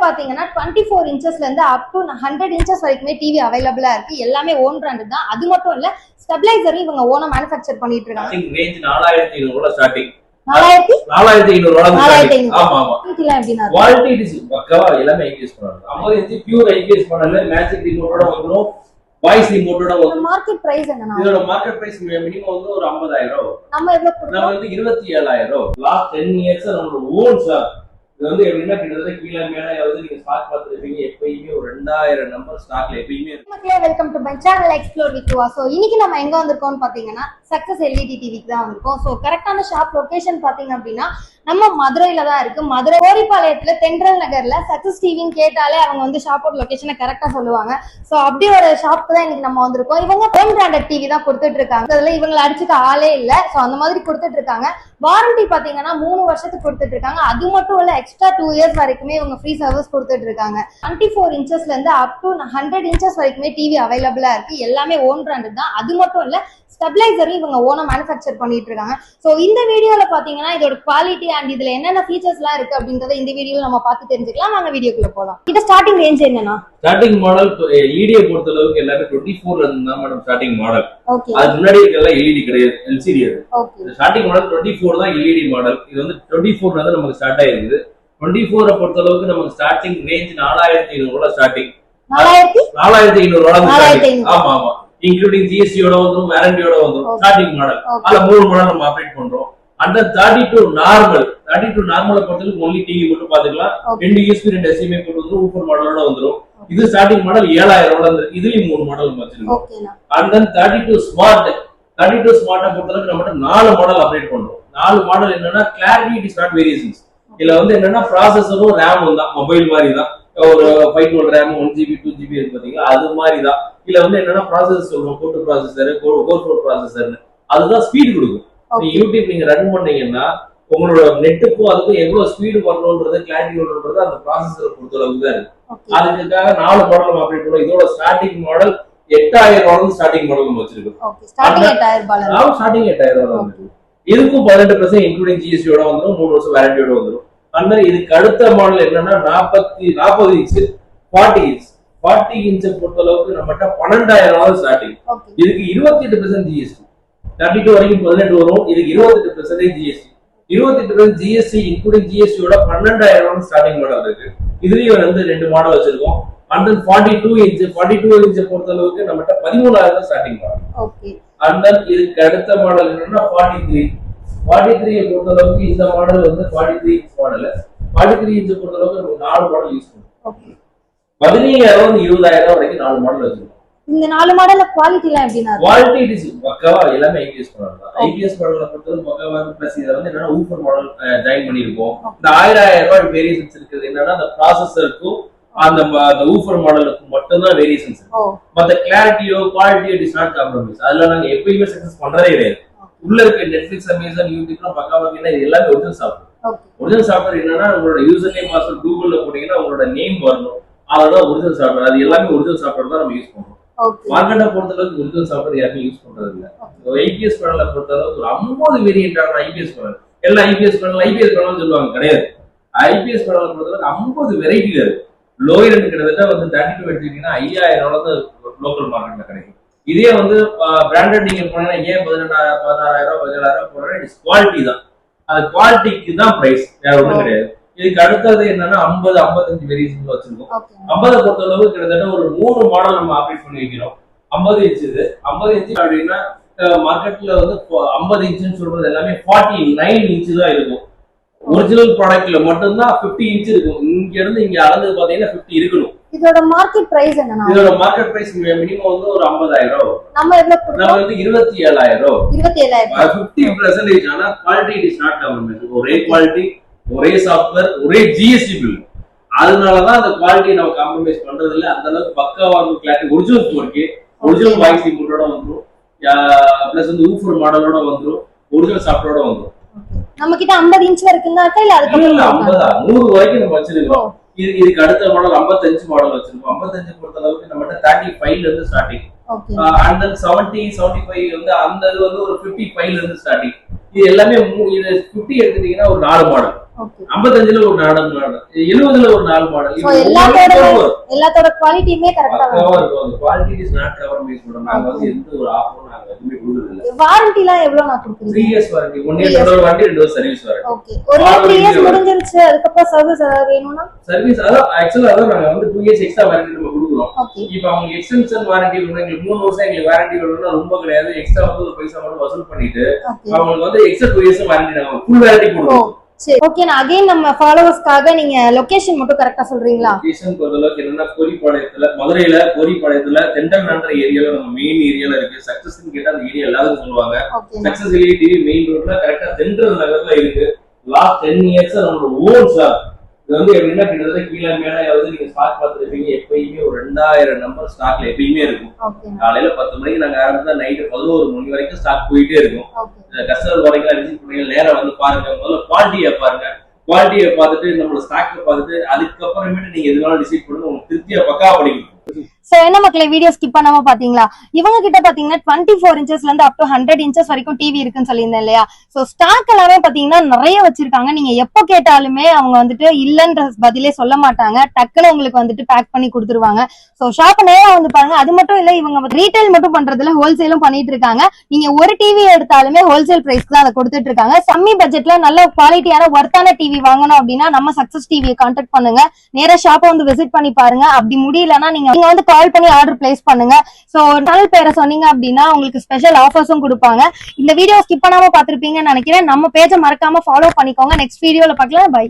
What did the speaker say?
பாத்தீங்கன்னா 24 இன்ச்சஸ்ல இருந்து up to 100 inches வரைக்குமே டிவி அவைலபிளா இருக்கு. எல்லாமே ஓன் பிராண்டட் தான். அது மட்டும் இல்ல, ஸ்டெபிலைசரும் இவங்க ஓனா மேனுஃபேக்சர் பண்ணிட்டு இருக்காங்க. Range 4500 starting. 4500 ஆமா ஆமா. குவாலிட்டி இஸ் பக்காவா எல்லாமே ஐபிஎஸ் பண்ணலாம். 50 இன்ச் பியூர் ஐபிஎஸ் பண்ணல, மேஜிக் ரிமோட்டோட வந்துரும், வாய்ஸ் ரிமோட்டோட வந்துரும். மார்க்கெட் பிரைஸ் என்னன்னா இதோட மார்க்கெட் பிரைஸ் மினிமம் வந்து ஒரு 50000 ரூபாய். நம்ம எவ்வளவு கொடுத்தோம்? நம்ம வந்து 27000 ரூபாய். லாஸ்ட் 10 இயர்ஸ் நம்மளோட ஓன் ஷாப். இது வந்து எப்படின்னா கிட்டத்தட்ட கீழ மேல வந்து நீங்க ஸ்டாக் பார்த்துருப்பீங்க. எப்பயுமே ஒரு 2000 நம்பர் ஸ்டாக்ல எப்பயுமே இருக்கு. மக்களே, welcome to my channel explore with Yuva. So இன்னைக்கு நம்ம எங்க வந்திருக்கோம்னு பாத்தீங்கன்னா சக்சஸ் எல்இடி டிவிக்கு தான் வந்திருக்கோம். சோ கரெக்டான ஷாப் லொகேஷன் பாத்தீங்க அப்படின்னா நம்ம மதுரையில தான் இருக்கு. மதுரை கோரிப்பாளையத்துல தென்றல் நகர்ல சக்சஸ் டிவின்னு கேட்டாலே அவங்க வந்து ஷாப்போட லொகேஷனை கரெக்டா சொல்லுவாங்க. சோ அப்படி ஒரு ஷாப்க்கு தான் இன்னைக்கு நம்ம வந்திருக்கோம். இவங்க ஓன் பிராண்டட் டிவி தான் கொடுத்துட்டு இருக்காங்க. அதுல இவங்களை அடிச்சுக்க ஆளே இல்ல. சோ அந்த மாதிரி கொடுத்துட்டு இருக்காங்க. வாரண்டி பாத்தீங்கன்னா 3 வருஷத்துக்கு கொடுத்துட்டு இருக்காங்க. அது மட்டும் இல்ல, எக்ஸ்ட்ரா 2 இயர்ஸ் வரைக்குமே இவங்க ஃப்ரீ சர்வீஸ் கொடுத்துட்டு இருக்காங்க. 24 இன்ச்சஸ்ல இருந்து அப் டு 100 இன்ச்சஸ் வரைக்குமே டிவி அவைலபிளா இருக்கு. எல்லாமே ஓன் பிராண்டட் தான். அது மட்டும் இல்ல, ஸ்டெபிலைசரும் இவங்க ஓனா மேனுஃபேக்சர் பண்ணிட்டு இருக்காங்க. சோ இந்த வீடியோல பாத்தீங்கன்னா இதோட குவாலிட்டி அண்ட் இதுல என்னென்ன ஃபீச்சர்ஸ் எல்லாம் இருக்கு அப்படின்றத இந்த வீடியோல நம்ம பார்த்து தெரிஞ்சுக்கலாம். வாங்க வீடியோக்குள்ள போலாம். இது ஸ்டார்டிங் ரேஞ்ச் என்னன்னா, ஸ்டார்டிங் மாடல் எல்இடி பொறுத்த அளவுக்கு எல்லாமே 24ல இருந்து தான் மேடம் ஸ்டார்டிங் மாடல். ஓகே. அது முன்னாடி இருக்கல எல்இடி கிடையாது, எல்சிடி அது. ஓகே. ஸ்டார்டிங் மாடல் 24 தான் எல்இடி மாடல். இது வந்து 24ல இருந்து நமக்கு ஸ்டார்ட் ஆயிருக்குது. 24 பொறுத்த அளவுக்கு நமக்கு ஸ்டார்டிங் ரேஞ்ச் 4500 ரூபாய் ஸ்டார்டிங். 4500 ரூபாய். ஆமா ஆமா. இன்க்ளூடிங் ஜிஎஸ்டியோட வந்துரும், வாரண்டியோட வந்துரும். Starting model. அதுல 3 மாடல் நம்ம ஆபரேட் பண்றோம். அந்த 32 நார்மல், 32 நார்மலை பொறுத்தவரைக்கும் ஒன்லி டிவி மட்டும் பாத்துக்கலாம். 2 யூஎஸ்பி 2 எஸ்டிஎம்ஐ போட்டு வந்துரும். ஊஃபர் மாடலோட வந்துரும். இது ஸ்டார்டிங் மாடல் 7000 ரூபாய் இருக்கு. இதுலயும் 3 மாடல் நம்ம வச்சிருக்கோம். And then 32 smart. 32 ஸ்மார்ட்டை பொறுத்தவரைக்கும் நம்ம 4 மாடல் ஆபரேட் பண்றோம். 4 மாடல் என்னன்னா clarity, it is not variations. இதுல வந்து என்னன்னா ப்ராசஸரும் ரேமும் தான், மொபைல் மாதிரி தான். ஒரு 512 ரேம் 1GB 2GB இருக்கு பாத்தீங்களா, அது மாதிரி தான். இதுல வந்து என்னன்னா ப்ராசஸர் சொல்றோம், கோர் ப்ராசஸர், கோர் ப்ராசஸர்னு. அதுதான் ஸ்பீட் கொடுக்கும். நீங்க யூடியூப் நீங்க ரன் பண்ணீங்கன்னா உங்களோட நெட்டுக்கும் அதுக்கும் எவ்வளவு ஸ்பீடு வரணும்ன்றது, கிளாரிட்டி வரணும்ன்றது அந்த ப்ராசஸரை பொறுத்த அளவுக்கு தான் இருக்கு. அதுக்காக 4 மாடல் நம்ம ஆபரேட் பண்ணோம். இதோட ஸ்டார்டிங் மாடல் 8000 ரூபாய் ஸ்டார்டிங் மாடல் நம்ம வச்சிருக்கோம். ஸ்டார்டிங் 8000 ரூபாய். இதுக்கும் 18% இன்க்ளூடிங் ஜிஎஸ்டியோட வந்துடும். 3 வருஷம் வாரண்டியோட வந்துடும். அந்த இதுக்கு அடுத்த மாடல் என்னன்னா 40 இன்ச் 40 இன்ச் 40 இன்ச்சை பொறுத்த அளவுக்கு நம்மகிட்ட 12000 ரூபாய் ஸ்டார்டிங். இதுக்கு 28% ஜிஎஸ்டி. 32 வரைக்கும் 18 வரும். இதுக்கு 28% ஜிஎஸ்டி. 28% ஜிஎஸ்டி இன்க்ளூடிங் ஜிஎஸ்டியோட 12000 ரூபாய் ஸ்டார்டிங் மாடல் இருக்கு. இதுலயும் வந்து 2 மாடல் வச்சிருக்கோம். அண்ட் 42 இன்ச்சை பொறுத்த அளவுக்கு நம்மகிட்ட 13000 ஸ்டார்டிங் மாடல். அண்ட் இதுக்கு அடுத்த மாடல் என்னன்னா 43 பொறுத்த அளவுக்கு இந்த மாடல் வந்து 43 இன்ச் மாடல். 43 இன்ச் பொறுத்த அளவுக்கு நம்ம 4 மாடல் யூஸ் பண்ணுவோம். 15000 20000 வரைக்கும் 4 மாடல் வச்சிருக்கோம். இந்த 4 மாடல்ல குவாலிட்டி எல்லாம் எப்படினா, குவாலிட்டி இஸ் பக்காவா எல்லாமே ஐபிஎஸ் பண்ணலாம். ஐபிஎஸ் மாடல்ல பொறுத்தவரை பக்காவா பிளஸ் இத வந்து என்னன்னா ஊஃபர் மாடல் ஜாயின் பண்ணிருக்கோம். இந்த 1000 ரூபாய் வேரியேஷன்ஸ் இருக்குது. என்னன்னா அந்த ப்ராசஸருக்கு அந்த ஊஃபர் மாடலுக்கு மட்டும் தான் வேரியேஷன்ஸ் இருக்கு. மத்த கிளாரிட்டியோ குவாலிட்டியோ இட் இஸ் நாட் காம்ப்ரமைஸ். அதெல்லாம் நாங்க எப்பயுமே சக்சஸ் பண்றதே கிடையாது. உள்ள இருக்க நெட்ஃபிளிக்ஸ், அமேசான், யூடியூப்லாம் பக்காவா இருக்குன்னா இது எல்லாமே ஒரிஜினல் சாஃப்ட்வேர். ஒரிஜினல் சாஃப்ட்வேர் என்னன்னா உங்களோட யூசர் நேம், பாஸ்வேர்ட் கூகுள்ல போட்டீங்கன்னா உங்களோட நேம் வரணும். அதுதான் ஒரிஜினல் சாஃப்ட்வேர். அது எல்லாமே ஒரிஜினல் சாஃப்ட்வேர் தான் நம்ம யூஸ் பண்றோம். மார்க்கெட்டை பொறுத்த அளவுக்கு ஒரிஜினல் சாஃப்ட்வேர் யாருமே யூஸ் பண்றது இல்ல. ஐபிஎஸ் பேனலை பொறுத்த அளவுக்கு ஒரு 50 வேரியன்ட் ஆன ஐபிஎஸ் பேனல். எல்லாம் ஐபிஎஸ் பேனல் சொல்லுவாங்க, கிடையாது. ஐபிஎஸ் பேனலை பொறுத்த அளவுக்கு 50 வெரைட்டில இருக்கு. லோயர் கிட்டத்தட்ட வந்து 32 எடுத்துக்கிட்டீங்கன்னா 5000 லோக்கல் மார்க்கெட்ல கிடைக்கும். இதே வந்து பிராண்டட் நீங்க போனீங்கன்னா ஏன் 16000 17000 போனா இட்ஸ் குவாலிட்டி தான். அது குவாலிட்டிக்கு தான் பிரைஸ், வேற ஒன்றும் கிடையாது. இதுக்கு அடுத்தது என்னன்னா 50 55 வேரியேஷன் வச்சிருக்கோம். 50 பொறுத்த அளவு கிட்டத்தட்ட ஒரு 3 மாடல் நம்ம ஆப்ரேட் பண்ணி வைக்கிறோம். 50 இன்ச் இது 50 இன்ச் அப்படின்னா மார்க்கெட்ல வந்து 50 இன்ச்சுன்னு சொல்றது எல்லாமே 49 இன்ச் தான் இருக்கும். ஒரிஜினல் ப்ராடக்ட்ல மட்டும்தான் 50 இன்ச் இருக்கும். இங்க இருந்து இங்க அளந்து பாத்தீங்கன்னா 50 இருக்கணும். இதோட மார்க்கெட் பிரைஸ் என்னன்னா, இதோட மார்க்கெட் பிரைஸ் மினிமம் வந்து ஒரு 50000 ரூபாய். நம்ம எவ்வளவு கொடுத்தோம்? நம்ம வந்து 27000 ரூபாய். 27000. 50% ஆனா குவாலிட்டி இஸ் நாட் காம்ப்ரமைஸ். ஒரே குவாலிட்டி, ஒரே சாஃப்ட்வேர், ஒரே ஜிஎஸ்டி பில். அதனாலதான் அந்த குவாலிட்டி நம்ம காம்ப்ரமைஸ் பண்றது இல்ல. அந்த அளவுக்கு பக்காவா இருக்கும். கிளாரிட்டி ஒரிஜினல் ஸ்டோருக்கு ஒரிஜினல் வாய்ஸ் ரிமோட்டோட வந்துரும். பிளஸ் வந்து ஊஃபர் மாடலோட வந்துரும். ஒரிஜினல் சாஃப்ட்வேரோட வந்துரும். நம்ம கிட்ட 50 இன்ச் வரைக்கும் தான் இருக்கா இல்ல அதுக்கு இல்ல 50 100 வரைக்கும் நம்ம வச்சிருக்கோம். இதுக்கு அடுத்த மாடல் 55 மாடல் வச்சிருக்கோம். 55 பொறுத்த அளவுக்கு நம்மகிட்ட 35ல இருந்து ஸ்டார்டிங். ஓகே அண்ட் தென் 70 75 வந்து அந்த இது வந்து ஒரு 55ல இருந்து ஸ்டார்டிங். இது எல்லாமே இது 50 எடுத்துட்டீங்கன்னா ஒரு 4 மாடல், ஓகே 55ல ஒரு 4 மாடல், 70ல ஒரு 4 மாடல். சோ எல்லாத்தோட குவாலிட்டியுமே கரெக்ட்டா இருக்கும். Quality is not cover me சொல்றோம். நாங்க வந்து எந்த ஒரு ஆஃபரும் நாங்க எதுவுமே கொடுக்கிறது இல்ல. வாரண்டிலாம் எவ்வளவு நான் கொடுக்குறீங்க? 3 years warranty, 1 year total warranty, 2 year service warranty. Okay ஒரு 3 இயர்ஸ் முடிஞ்சிருச்சு அதுக்கு அப்புறம் சர்வீஸ் வேணும்னா சர்வீஸ் அதான் ஆக்சுவலா அதான் நாங்க வந்து 2 இயர்ஸ் எக்ஸ்ட்ரா வாரண்டி நம்ம கொடுக்குறோம். ஓகே இப்போ அவங்க எக்ஸ்டென்ஷன் வாரண்டி வேணும், எங்களுக்கு 3 வருஷம் எங்களுக்கு வாரண்டி வேணும்னா ரொம்ப கிடையாது. எக்ஸ்ட்ரா வந்து ஒரு பைசா மட்டும் வசூல் பண்ணிட்டு அவங்களுக்கு வந்து எக்ஸ்ட்ரா 2 இயர்ஸ் வாரண்டி நாங்க ஃபுல் வாரண்டி கொடுக்குறோம். சரி ஓகே. நான் அகைன் நம்ம ஃபாலோவர்ஸ்க்காக நீங்க லொகேஷன் மட்டும் கரெக்ட்டா சொல்றீங்களா? லொகேஷன் பொறுத்தளவுக்கு என்னன்னா கோரிப்பாளையத்துல, மதுரையில கோரிப்பாளையத்துல தெண்டல்ன்ற ஏரியால நம்ம மெயின் ஏரியால இருக்கு. சக்சஸ்ன்னு கேட்டா அந்த ஏரியா எல்லாரும் சொல்லுவாங்க. சக்சஸ் எல்இடி மெயின் ரோட்ல கரெக்டா தென்றல் நகர்ல இருக்கு. லாஸ்ட் 10 இயர்ஸ் நம்மளோட ஓன் ஷாப். இது வந்து எப்படின்னா கிட்டத்தட்ட கீழே மேல யாவது நீங்க ஸ்டாக் பார்த்துருப்பீங்க. எப்பயுமே ஒரு 2000 நம்பர் ஸ்டாக்ல எப்பயுமே இருக்கும். காலையில 10 மணிக்கு நாங்க ஆரம்பிச்சா நைட்டு 11 மணி வரைக்கும் ஸ்டாக் போயிட்டே இருக்கும். கஸ்டமர் வரைக்கும் விசிட் பண்ணி நேரம் வந்து பாருங்க. முதல்ல குவாலிட்டியை பாருங்க. குவாலிட்டியை பார்த்துட்டு நம்மளோட ஸ்டாக்கை பார்த்துட்டு அதுக்கப்புறமேட்டு நீங்க எதுனாலும் டிசைட் பண்ணுங்க. உங்களுக்கு திருப்தியா பக்கா படிக்கும். சோ என்ன மக்களே வீடியோ ஸ்கிப் பண்ணாம பாத்தீங்களா? இவங்க கிட்ட பாத்தீங்கன்னா 24 இன்ச்சஸ்ல இருந்து அப் டு 100 இன்ச்சஸ் வரைக்கும் டிவி இருக்குன்னு சொல்லியிருந்தேன் இல்லையா? சோ ஸ்டாக் எல்லாமே பாத்தீங்கன்னா நிறைய வச்சிருக்காங்க. நீங்க எப்போ கேட்டாலுமே அவங்க வந்துட்டு இல்லன்ற பதிலே சொல்ல மாட்டாங்க. டக்குன்னு உங்களுக்கு வந்துட்டு பேக் பண்ணி கொடுத்துருவாங்க. சோ ஷாப் நேரா வந்து பாருங்க. அது மட்டும் இல்ல, இவங்க ரீட்டைல் மட்டும் பண்றதுல ஹோல்சேலும் பண்ணிட்டு இருக்காங்க. நீங்க ஒரு டிவி எடுத்தாலுமே ஹோல்சேல் பிரைஸ்க்கு தான் அதை கொடுத்துட்டு இருக்காங்க. கம்மி பட்ஜெட்ல நல்ல குவாலிட்டியான ஒர்த்தான டிவி வாங்கணும் அப்படின்னா நம்ம சக்சஸ் டிவியை கான்டாக்ட் பண்ணுங்க. நேரா ஷாப்பை வந்து விசிட் பண்ணி பாருங்க. அப்படி முடியலன்னா நீங்க வந்து கால் பண்ணி ஆர்டர் பிளேஸ் பண்ணுங்க. சோ சேனல் பேரை சொன்னீங்க அப்படின்னா உங்களுக்கு ஸ்பெஷல் ஆஃபர்ஸும் கொடுப்பாங்க. இந்த வீடியோ ஸ்கிப் பண்ணாம பாத்திருப்பீங்கன்னு நினைக்கிறேன். நம்ம பேஜை மறக்காம ஃபாலோ பண்ணிக்கோங்க. நெக்ஸ்ட் வீடியோல பார்க்கலாம். பை.